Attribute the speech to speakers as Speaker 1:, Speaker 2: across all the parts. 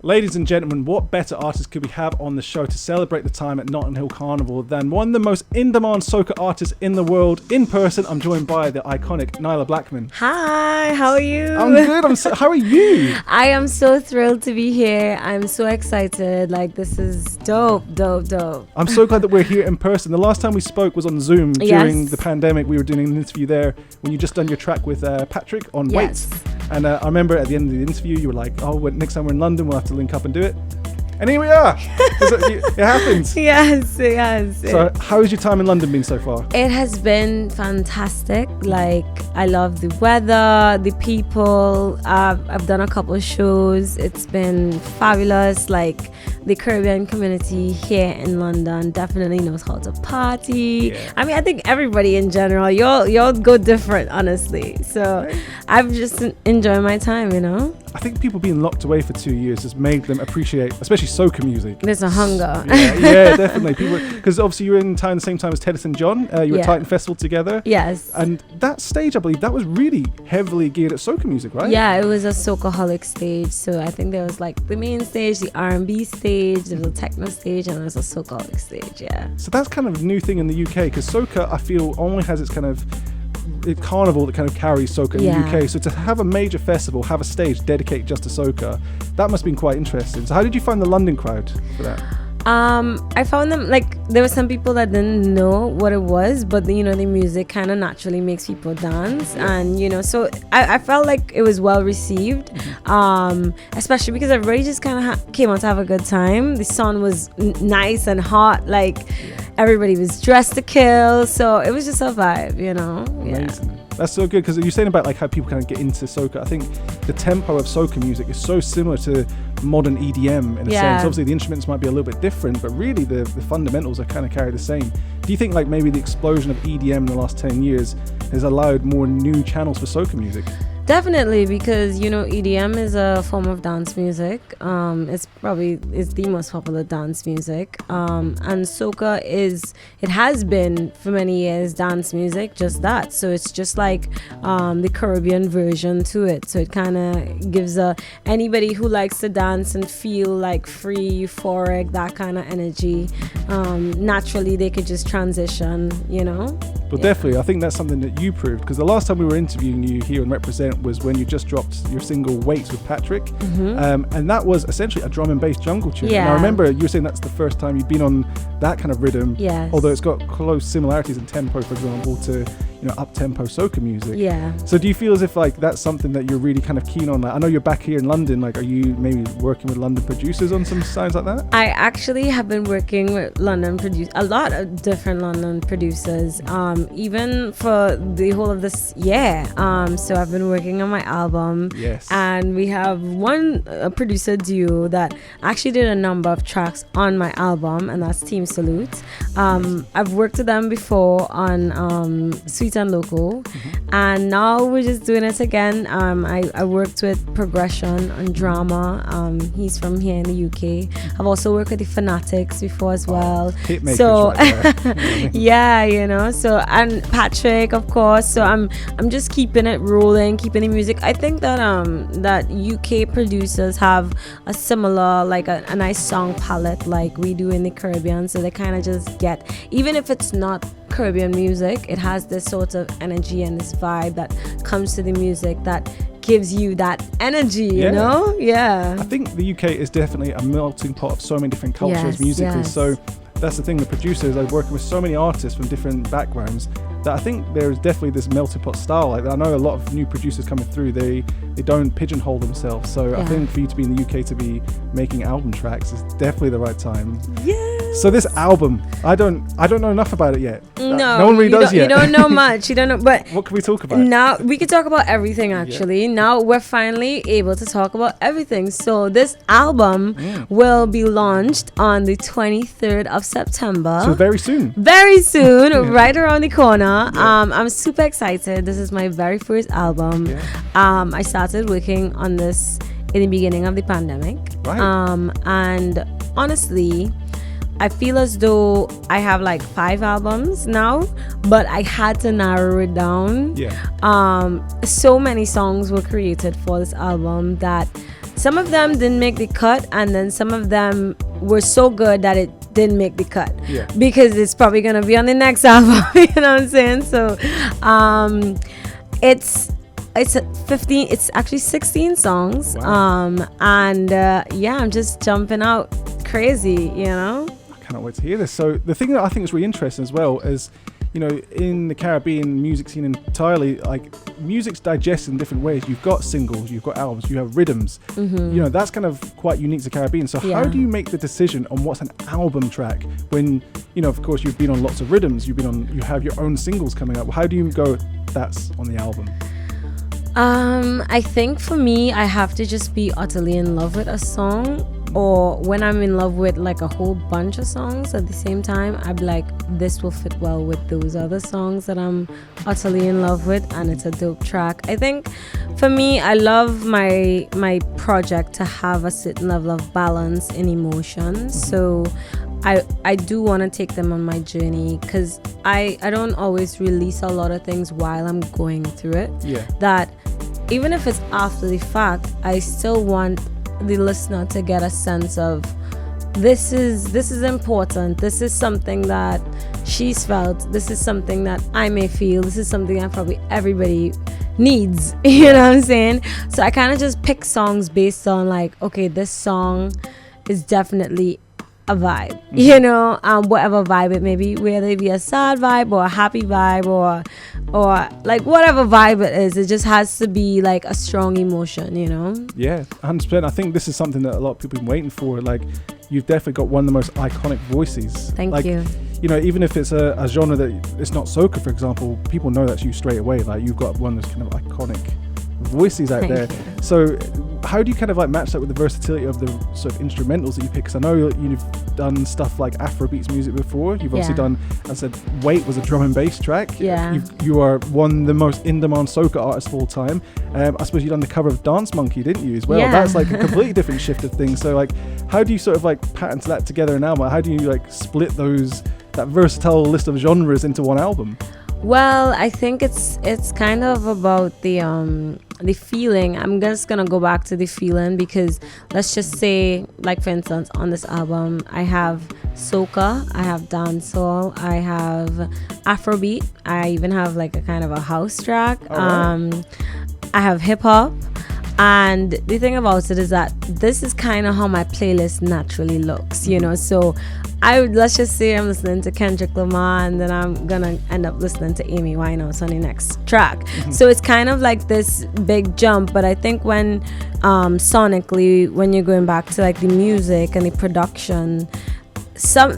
Speaker 1: Ladies and gentlemen, what better artist could we have on the show to celebrate the time at Notting Hill Carnival than one of the most in-demand soca artists in the world? In person, I'm joined by the iconic Nailah Blackman.
Speaker 2: Hi, how are you?
Speaker 1: I'm good. How are you?
Speaker 2: I am so thrilled to be here. I'm so excited. Like, this is dope.
Speaker 1: I'm so glad that we're here in person. The last time we spoke was on Zoom during the pandemic. We were doing an interview there when you just done your track with Patrick on weights. And I remember at the end of the interview, you were like, oh, next time we're in London, we'll have to link up and do it. And here we are. It happens.
Speaker 2: Yes.
Speaker 1: So how has your time in London been so far?
Speaker 2: It has been fantastic. Like, I love the weather, the people. I've done a couple of shows. It's been fabulous. Like, the Caribbean community here in London definitely knows how to party.
Speaker 1: Yeah.
Speaker 2: I mean, I think everybody in general, y'all go different, honestly. So I've just enjoyed my time, you know?
Speaker 1: I think people being locked away for 2 years has made them appreciate, especially soca music.
Speaker 2: There's a hunger.
Speaker 1: Yeah, definitely. People, because obviously you were in town the same time as Tennis and John. You were at Titan Festival together.
Speaker 2: Yes.
Speaker 1: And that stage, I believe, that was really heavily geared at soca music, right?
Speaker 2: Yeah, it was a soca-holic stage. So I think there was like the main stage, the R&B stage, there was a techno stage, and there was a soca-holic stage. Yeah.
Speaker 1: So that's kind of a new thing in the UK, because soca, I feel, only has its kind of carnival that kind of carries soca in the UK. So to have a major festival, have a stage dedicated just to soca, that must have been quite interesting. So how did you find the London crowd for that?
Speaker 2: I found them, like, there were some people that didn't know what it was, but the music kind of naturally makes people dance. And so I felt like it was well received, especially because everybody just kind of came out to have a good time. The sun was nice and hot, like everybody was dressed to kill, so it was just a vibe.
Speaker 1: Amazing. That's so good, because you're saying about like how people kind of get into soca. I think the tempo of soca music is so similar to modern EDM in a sense. Obviously the instruments might be a little bit different, but really the fundamentals are kind of carry the same. Do you think like maybe the explosion of EDM in the last 10 years has allowed more new channels for soca music?
Speaker 2: Definitely, because EDM is a form of dance music. It's the most popular dance music. And soca it has been for many years dance music, just that. So it's just like the Caribbean version to it. So it kind of gives anybody who likes to dance and feel like free, euphoric, that kind of energy. Naturally, they could just transition.
Speaker 1: Well, definitely, I think that's something that you proved, because the last time we were interviewing you here on Represent was when you just dropped your single Weights with Patrick, and that was essentially a drum and bass jungle tune. And I remember you were saying that's the first time you've been on that kind of rhythm, although it's got close similarities in tempo, for example, to up-tempo soca music. So do you feel as if like that's something that you're really kind of keen on? Like, I know you're back here in London, like, are you maybe working with London producers on some sounds like that?
Speaker 2: I actually have been working with a lot of different London producers, even for the whole of this year. So I've been working on my album, and we have one producer duo that actually did a number of tracks on my album, and that's Team Salute. I've worked with them before on Sweet and Local, and now we're just doing it again. I worked with Progression on Drama. He's from here in the UK. I've also worked with the Fanatics before as well.
Speaker 1: Hitmakers,
Speaker 2: so
Speaker 1: right
Speaker 2: so, and Patrick, of course. So I'm just keeping it rolling, keeping the music. I think that that UK producers have a similar, like a nice song palette like we do in the Caribbean. So they kind of just get, even if it's not Caribbean music, it has this sort of energy and this vibe that comes to the music that gives you that energy, you know? I think the UK is definitely a melting pot of so many different cultures musically. So that's the thing, the producers are working with so many artists from different backgrounds that I think there's definitely this melting pot style. Like, I know a lot of new producers coming through, they don't pigeonhole themselves. So I think for you to be in the UK to be making album tracks is definitely the right time. So this album, I don't know enough about it yet. No one really does yet. You don't know much. You don't know, but
Speaker 1: what can we talk about?
Speaker 2: Now we can talk about everything. Actually, now we're finally able to talk about everything. So this album will be launched on the 23rd of September.
Speaker 1: So very soon,
Speaker 2: right around the corner. I'm super excited. This is my very first album. I started working on this in the beginning of the pandemic. And honestly, I feel as though I have like 5 albums now, but I had to narrow it down. So many songs were created for this album that some of them didn't make the cut, and then some of them were so good that it didn't make the cut.
Speaker 1: Yeah.
Speaker 2: Because it's probably gonna be on the next album. You know what I'm saying? So, it's 15. It's actually 16 songs.
Speaker 1: Wow.
Speaker 2: And yeah, I'm just jumping out crazy. You know.
Speaker 1: I cannot wait to hear this. So the thing that I think is really interesting as well is, you know, in the Caribbean music scene entirely, like music's digested in different ways. You've got singles, you've got albums, you have rhythms. You know, that's kind of quite unique to the Caribbean. So how do you make the decision on what's an album track when, you know, of course you've been on lots of rhythms, you have your own singles coming up. How do you go, that's on the album?
Speaker 2: I think for me, I have to just be utterly in love with a song, or when I'm in love with like a whole bunch of songs at the same time, I'd be like, this will fit well with those other songs that I'm utterly in love with, and it's a dope track. I think for me, I love my project to have a certain level of balance in emotions. So I do want to take them on my journey, because I don't always release a lot of things while I'm going through it.
Speaker 1: Yeah.
Speaker 2: That even if it's after the fact, I still want the listener to get a sense of this is important. This is something that she's felt. This is something that I may feel. This is something that probably everybody needs. You know what I'm saying? So I kind of just pick songs based on like, okay, this song is definitely a vibe, you know, whatever vibe it may be, whether it be a sad vibe or a happy vibe or like whatever vibe it is, it just has to be like a strong emotion, you know. Yeah,
Speaker 1: 100%. I think this is something that a lot of people have been waiting for. Like, you've definitely got one of the most iconic voices.
Speaker 2: Thank you.
Speaker 1: You know, even if it's a genre that it's not soca, for example, people know that's you straight away. Like, you've got one of those kind of iconic voices out there. So how do you kind of like match that with the versatility of the sort of instrumentals that you pick? Because I know you've done stuff like Afrobeats music before. You've obviously done, I said, Wait was a drum and bass track.
Speaker 2: Yeah.
Speaker 1: You are one of the most in-demand soca artists of all time. I suppose you've done the cover of Dance Monkey, didn't you, as well?
Speaker 2: Yeah.
Speaker 1: That's like a completely different shift of things. So like, how do you sort of like pattern that together in an album? How do you like split that versatile list of genres into one album?
Speaker 2: Well, I think it's kind of about the feeling. I'm just gonna go back to the feeling, because let's just say, like for instance, on this album, I have soca, I have dancehall, I have Afrobeat, I even have like a kind of a house track. Right. I have hip hop. And the thing about it is that this is kind of how my playlist naturally looks, you know. So let's just say I'm listening to Kendrick Lamar, and then I'm gonna end up listening to Amy Winehouse on the next track. So it's kind of like this big jump. But I think when sonically, when you're going back to like the music and the production,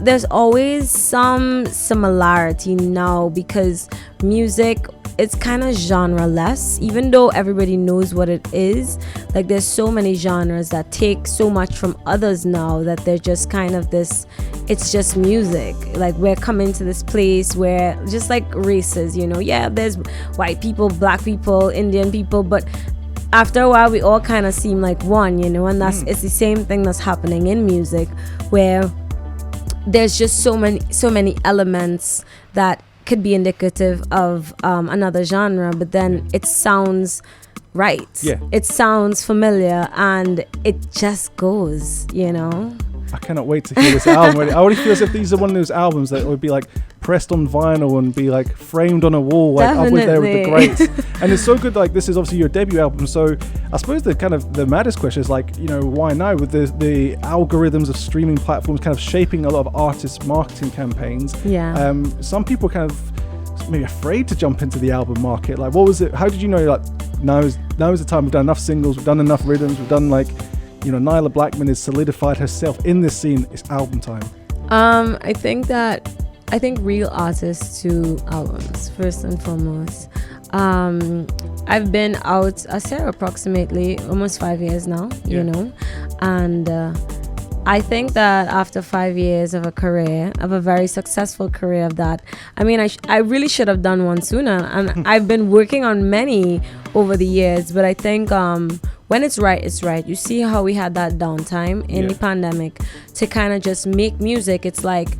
Speaker 2: there's always some similarity now, because music, it's kind of genre-less, even though everybody knows what it is. Like, there's so many genres that take so much from others now that they're just kind of this, it's just music. Like, we're coming to this place where, just like races, you know, yeah, there's white people, black people, Indian people, but after a while we all kind of seem like one, you know. And it's the same thing that's happening in music, where there's just so many elements that could be indicative of another genre, but then it sounds right. Yeah. It sounds familiar, and it just goes, you know.
Speaker 1: I cannot wait to hear this album. I already feel as if these are one of those albums that would be like pressed on vinyl and be like framed on a wall, like
Speaker 2: Definitely.
Speaker 1: up with there with the greats. And it's so good. Like, this is obviously your debut album, so I suppose the maddest question is like, you know, why now, with the algorithms of streaming platforms kind of shaping a lot of artists' marketing campaigns?
Speaker 2: Yeah.
Speaker 1: Some people kind of maybe afraid to jump into the album market. Like, what was it? How did you know, like, now is the time? We've done enough singles, we've done enough rhythms, we've done, like, you know, Nailah Blackman has solidified herself in this scene. It's album time. I
Speaker 2: think real artists do albums first and foremost. I've been out, I say, approximately almost 5 years now, you know, and I think that after 5 years of a very successful career of that, I mean, I really should have done one sooner, and I've been working on many over the years, but I think when it's right, it's right. You see how we had that downtime in the pandemic to kind of just make music. It's like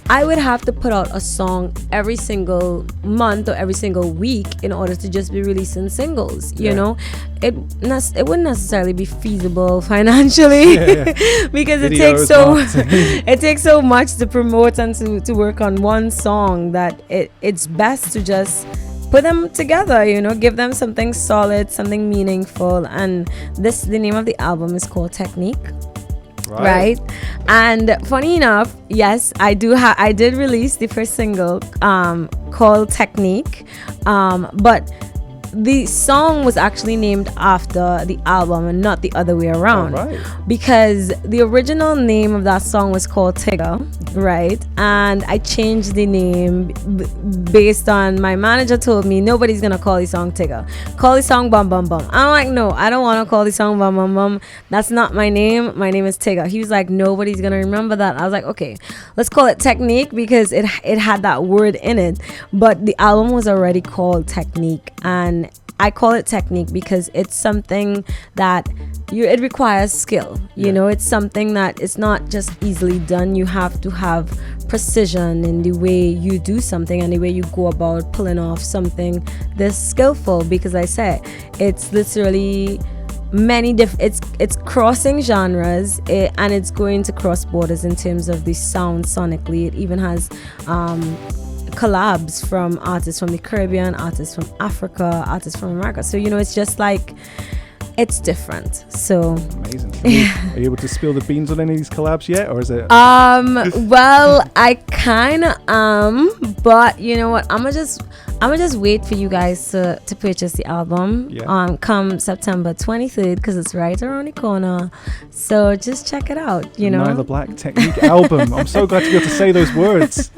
Speaker 2: I would have to put out a song every single month or every single week in order to just be releasing singles. You know, it wouldn't necessarily be feasible financially because it takes so much to promote and to work on one song that it's best to just put them together, you know, give them something solid, something meaningful. And the name of the album is called Teknique. Right. And funny enough, yes, I did release the first single called Teknique, but the song was actually named after the album and not the other way around. Because the original name of that song was called Tigger, right? And I changed the name based on my manager told me nobody's gonna call the song Tigger. Call the song Bum Bum Bum. I'm like, no, I don't want to call the song Bum Bum Bum. That's not my name. My name is Tigger. He was like, nobody's gonna remember that. I was like, okay, let's call it Teknique because it had that word in it. But the album was already called Teknique, and I call it Teknique because it's something that it requires skill. You know, it's something that it's not just easily done. You have to have precision in the way you do something and the way you go about pulling off something this skillful, because I say it's literally many it's crossing genres, and it's going to cross borders in terms of the sound sonically. It even has collabs from artists from the Caribbean, artists from Africa, artists from America. So, you know, it's just like, it's different. So
Speaker 1: amazing. Are you able to spill the beans on any of these collabs yet, or is it
Speaker 2: well, I kind of but you know what, I'm gonna just wait for you guys to purchase the album come September 23rd, because it's right around the corner. So just check it out, you know.
Speaker 1: Nailah Black Teknique album. I'm so glad to be able to say those words.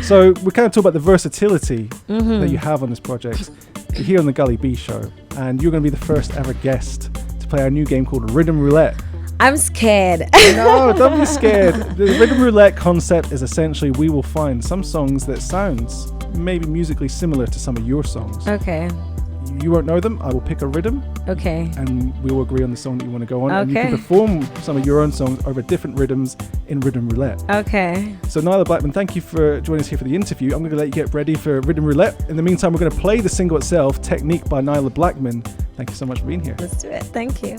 Speaker 1: So we kind of talk about the versatility that you have on this project. You're here on the Gully B show, and you're going to be the first ever guest to play our new game called Rhythm Roulette.
Speaker 2: I'm scared.
Speaker 1: No, don't be scared. The Rhythm Roulette concept is essentially we will find some songs that sounds maybe musically similar to some of your songs.
Speaker 2: Okay.
Speaker 1: You won't know them. I will pick a rhythm.
Speaker 2: Okay.
Speaker 1: And we will agree on the song that you want to go on. Okay. And you can perform some of your own songs over different rhythms in Rhythm Roulette.
Speaker 2: Okay.
Speaker 1: So Nailah Blackman, thank you for joining us here for the interview. I'm going to let you get ready for Rhythm Roulette. In the meantime, we're going to play the single itself, Teknique by Nailah Blackman. Thank you so much for being here.
Speaker 2: Let's do it. Thank you.